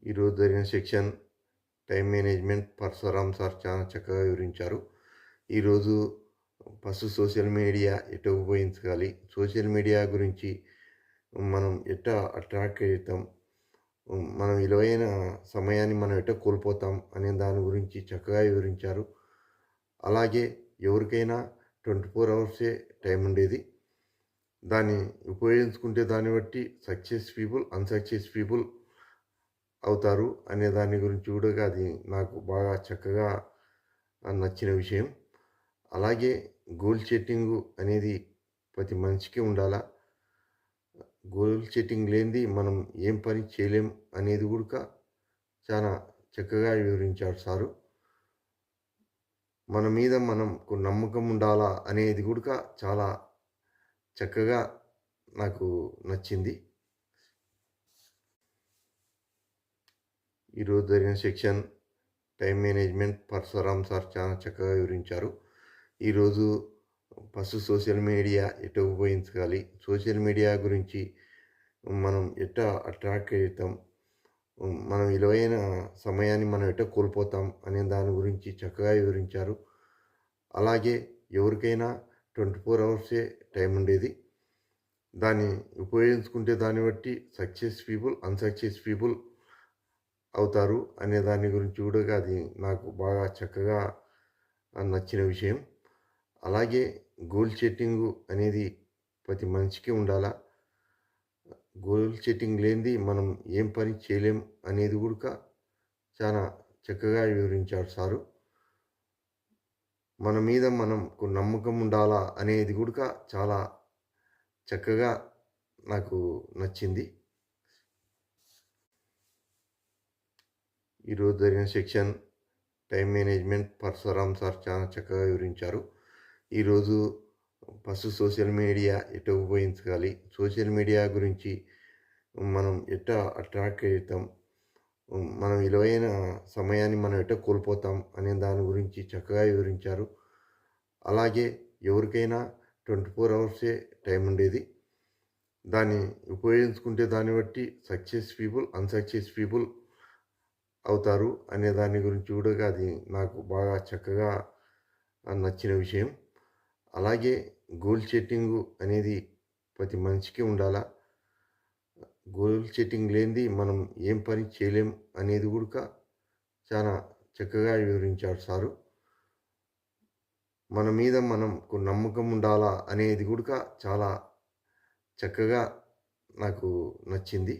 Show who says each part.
Speaker 1: ఈరోజు జరిగిన section time management Parashuram sir చాలా చక్కగా వివరించారు. ఈరోజు ఫస్ట్ సోషల్ మీడియా ఎటు ఉపయోగించాలి, సోషల్ మీడియా గురించి మనం ఎట్టా అట్రాక్ట్ అవుతాం, మన విలువైన సమయాన్ని మనం ఎట్టా కోల్పోతాం అనే దాని గురించి చక్కగా వివరించారు. అలాగే ఎవరికైనా 24 అవర్సే టైం ఉండేది. దాన్ని ఉపయోగించుకుంటే దాన్ని బట్టి సక్సెస్ పీపుల్, అన్‌సక్సెస్ పీపుల్ అవుతారు అనే దాని గురించి కూడా అది నాకు బాగా చక్కగా నచ్చిన విషయం. అలాగే గోల్ సెట్టింగు అనేది ప్రతి మనిషికి ఉండాలా. గోల్ సెట్టింగ్ లేనిది మనం ఏం పని చేయలేం అనేది కూడా చాలా చక్కగా వివరించారు సారు. మన మీద మనకు నమ్మకం ఉండాలా అనేది కూడా చాలా చక్కగా నాకు నచ్చింది. ఈరోజు జరిగిన section time management Parashuram sir చాలా చక్కగా వివరించారు. ఈరోజు ఫస్ట్ సోషల్ మీడియా ఎటు ఉపయోగించాలి, సోషల్ మీడియా గురించి మనం ఎట్టా అట్రాక్ట్ అవుతాం, మన విలువైన సమయాన్ని మనం ఎట్టా కోల్పోతాం అనే దాని గురించి చక్కగా వివరించారు. అలాగే ఎవరికైనా 24 అవర్సే టైం ఉండేది. దాన్ని ఉపయోగించుకుంటే దాన్ని బట్టి సక్సెస్ పీపుల్, అన్‌సక్సెస్ పీపుల్ అవుతారు అనే దాని గురించి కూడా అది నాకు బాగా చక్కగా నచ్చిన విషయం. అలాగే గోల్ సెట్టింగు అనేది ప్రతి మనిషికి ఉండాలా. గోల్ సెట్టింగ్ లేనిది మనం ఏం పని చేయలేం అనేది కూడా చాలా చక్కగా వివరించారు సారు. మన మీద మనకు నమ్మకం ఉండాలా అనేది కూడా చాలా చక్కగా నాకు నచ్చింది. ఈరోజు జరిగిన section time management Parashuram sir చాలా చక్కగా వివరించారు. ఈరోజు ఫస్ట్ సోషల్ మీడియా ఎటు ఉపయోగించాలి, సోషల్ మీడియా గురించి మనం ఎట్టా అట్రాక్ట్ అవుతాం, మన విలువైన సమయాన్ని మనం ఎట్టా కోల్పోతాం అనే దాని గురించి చక్కగా వివరించారు. అలాగే ఎవరికైనా 24 అవర్సే టైం ఉండేది. దాన్ని ఉపయోగించుకుంటే దాన్ని బట్టి సక్సెస్ పీపుల్, అన్‌సక్సెస్ పీపుల్ అవుతారు అనే దాని గురించి కూడా అది నాకు బాగా చక్కగా నచ్చిన విషయం. అలాగే గోల్ సెట్టింగు అనేది ప్రతి మనిషికి ఉండాలా. గోల్ సెట్టింగ్ లేనిది మనం ఏం పని చేయలేం అనేది కూడా చాలా చక్కగా వివరించారు సారు. మన మీద మనకు నమ్మకం ఉండాలా అనేది కూడా చాలా చక్కగా నాకు నచ్చింది.